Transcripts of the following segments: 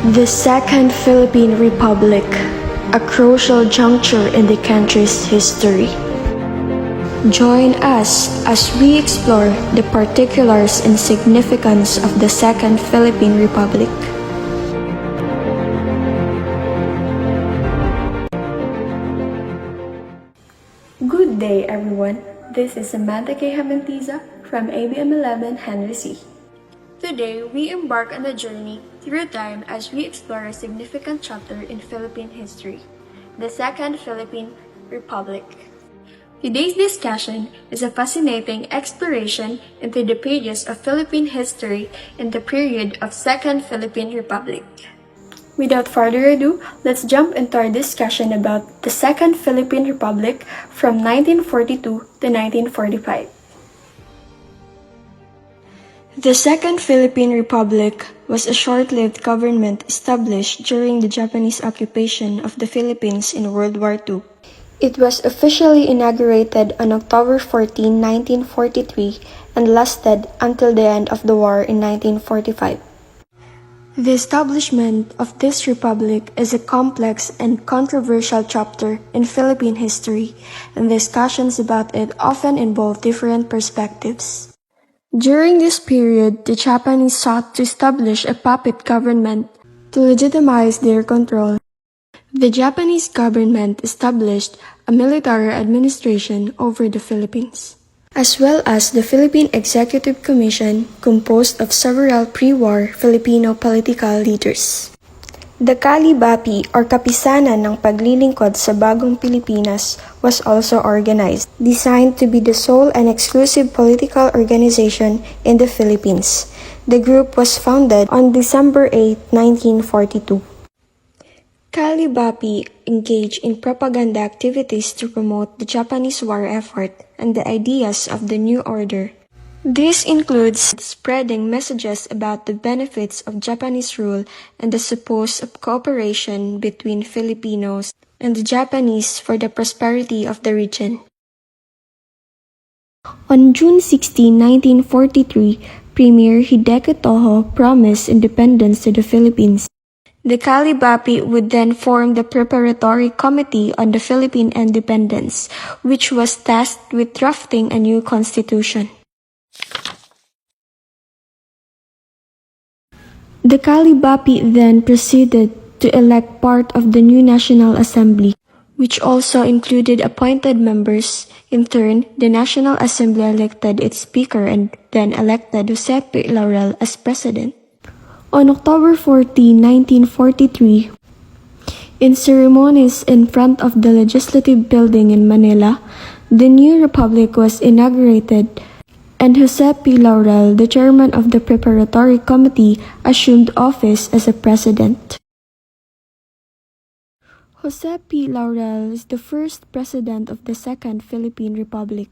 The Second Philippine Republic, a crucial juncture in the country's history. Join us as we explore the particulars and significance of the Second Philippine Republic. Good day, everyone. This is Samantha K. Habentiza from ABM 11 Henry C. Today, we embark on a journey through time as we explore a significant chapter in Philippine history, the Second Philippine Republic. Today's discussion is a fascinating exploration into the pages of Philippine history in the period of Second Philippine Republic. Without further ado, let's jump into our discussion about the Second Philippine Republic from 1942 to 1945. The Second Philippine Republic was a short-lived government established during the Japanese occupation of the Philippines in World War II. It was officially inaugurated on October 14, 1943 and lasted until the end of the war in 1945. The establishment of this republic is a complex and controversial chapter in Philippine history, and discussions about it often involve different perspectives. During this period, the Japanese sought to establish a puppet government to legitimize their control. The Japanese government established a military administration over the Philippines, as well as the Philippine Executive Commission composed of several pre-war Filipino political leaders. The Kalibapi or Kapisanan ng Paglilingkod sa Bagong Pilipinas was also organized, designed to be the sole and exclusive political organization in the Philippines. The group was founded on December 8, 1942. Kalibapi engaged in propaganda activities to promote the Japanese war effort and the ideas of the new order. This includes spreading messages about the benefits of Japanese rule and the supposed cooperation between Filipinos and the Japanese for the prosperity of the region. On June 16, 1943, Premier Hideki Toho promised independence to the Philippines. The Kalibapi would then form the Preparatory Committee on the Philippine Independence, which was tasked with drafting a new constitution. The Kalibapi then proceeded to elect part of the new National Assembly, which also included appointed members. In turn, the National Assembly elected its Speaker and then elected Jose P. Laurel as President. On October 14, 1943, in ceremonies in front of the Legislative Building in Manila, the new republic was inaugurated, and Jose P. Laurel, the chairman of the Preparatory Committee, assumed office as a president. Jose P. Laurel is the first president of the Second Philippine Republic.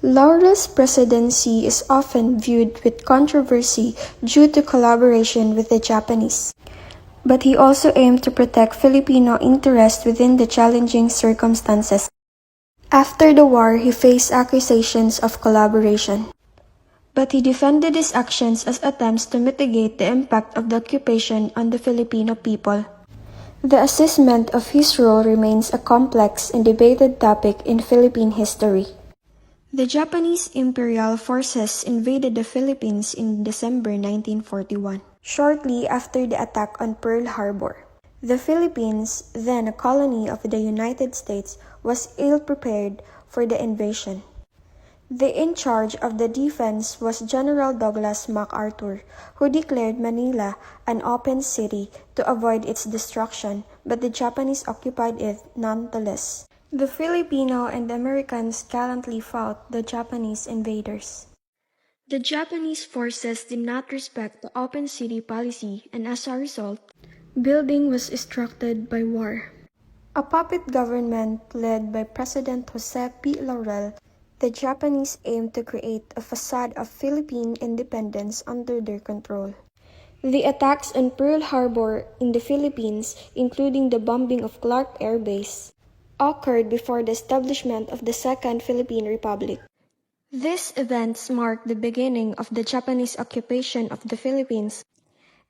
Laurel's presidency is often viewed with controversy due to collaboration with the Japanese, but he also aimed to protect Filipino interests within the challenging circumstances. After the war, he faced accusations of collaboration, but he defended his actions as attempts to mitigate the impact of the occupation on the Filipino people. The assessment of his role remains a complex and debated topic in Philippine history. The Japanese imperial forces invaded the Philippines in December 1941, shortly after the attack on Pearl Harbor. The Philippines, then a colony of the United States, was ill-prepared for the invasion. The in charge of the defense was General Douglas MacArthur, who declared Manila an open city to avoid its destruction, but the Japanese occupied it nonetheless. The Filipino and Americans gallantly fought the Japanese invaders. The Japanese forces did not respect the open city policy, and as a result, building was distracted by war. A puppet government led by President Jose P. Laurel, the Japanese aimed to create a facade of Philippine independence under their control. The attacks on Pearl Harbor in the Philippines, including the bombing of Clark Air Base, occurred before the establishment of the Second Philippine Republic. These events marked the beginning of the Japanese occupation of the Philippines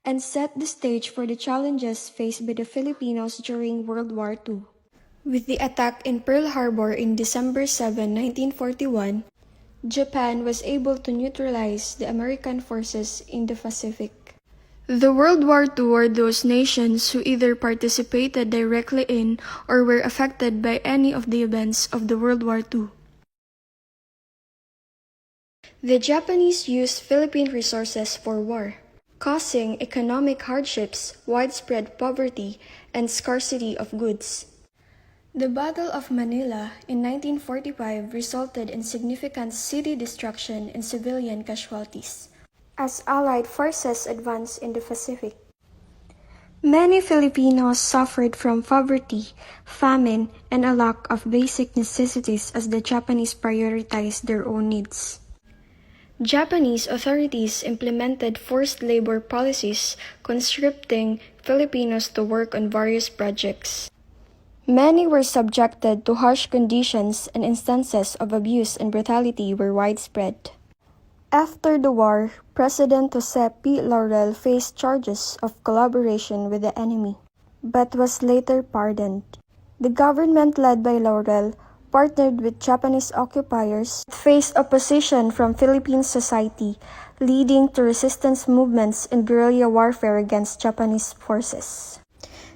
and set the stage for the challenges faced by the Filipinos during World War II. With the attack in Pearl Harbor in December 7, 1941, Japan was able to neutralize the American forces in the Pacific. The World War II were those nations who either participated directly in or were affected by any of the events of the World War II. The Japanese used Philippine resources for war, causing economic hardships, widespread poverty, and scarcity of goods. The Battle of Manila in 1945 resulted in significant city destruction and civilian casualties, as Allied forces advanced in the Pacific. Many Filipinos suffered from poverty, famine, and a lack of basic necessities as the Japanese prioritized their own needs. Japanese authorities implemented forced labor policies, conscripting Filipinos to work on various projects. Many were subjected to harsh conditions, and instances of abuse and brutality were widespread. After the war, President Jose P. Laurel faced charges of collaboration with the enemy, but was later pardoned. The government led by Laurel partnered with Japanese occupiers, faced opposition from Philippine society, leading to resistance movements and guerrilla warfare against Japanese forces.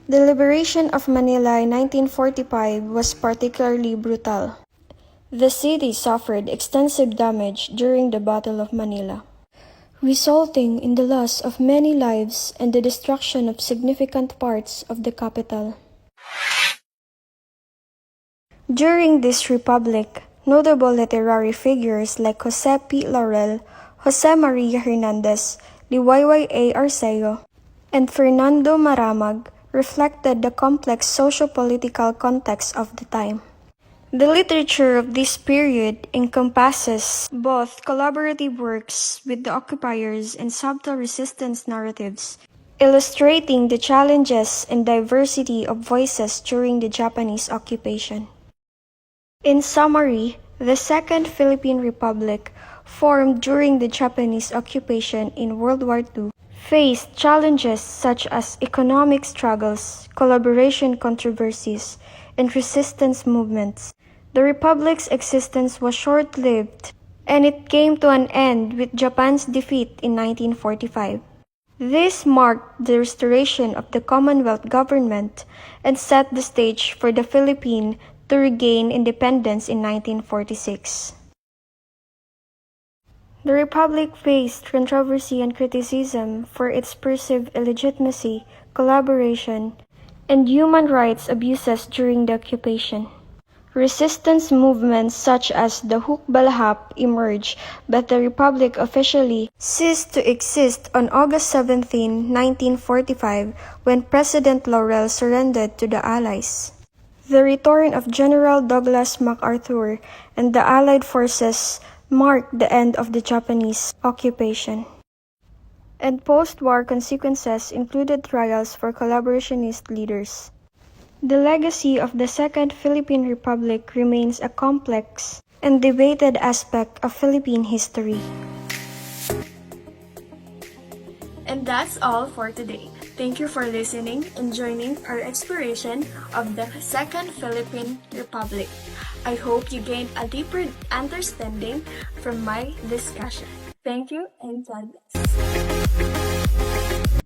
The liberation of Manila in 1945 was particularly brutal. The city suffered extensive damage during the Battle of Manila, resulting in the loss of many lives and the destruction of significant parts of the capital. During this republic, notable literary figures like Jose P. Laurel, Jose Maria Hernandez, Liwayway A. Arceo, and Fernando Maramag reflected the complex socio-political context of the time. The literature of this period encompasses both collaborative works with the occupiers and subtle resistance narratives, illustrating the challenges and diversity of voices during the Japanese occupation. In summary, the Second Philippine Republic, formed during the Japanese occupation in World War II, faced challenges such as economic struggles, collaboration controversies, and resistance movements. The Republic's existence was short-lived, and it came to an end with Japan's defeat in 1945. This marked the restoration of the Commonwealth government and set the stage for the Philippines to regain independence in 1946. The Republic faced controversy and criticism for its perceived illegitimacy, collaboration, and human rights abuses during the occupation. Resistance movements such as the Hukbalahap emerged, but the Republic officially ceased to exist on August 17, 1945, when President Laurel surrendered to the Allies. The return of General Douglas MacArthur and the Allied forces marked the end of the Japanese occupation. And post-war consequences included trials for collaborationist leaders. The legacy of the Second Philippine Republic remains a complex and debated aspect of Philippine history. And that's all for today. Thank you for listening and joining our exploration of the Second Philippine Republic. I hope you gained a deeper understanding from my discussion. Thank you and God bless.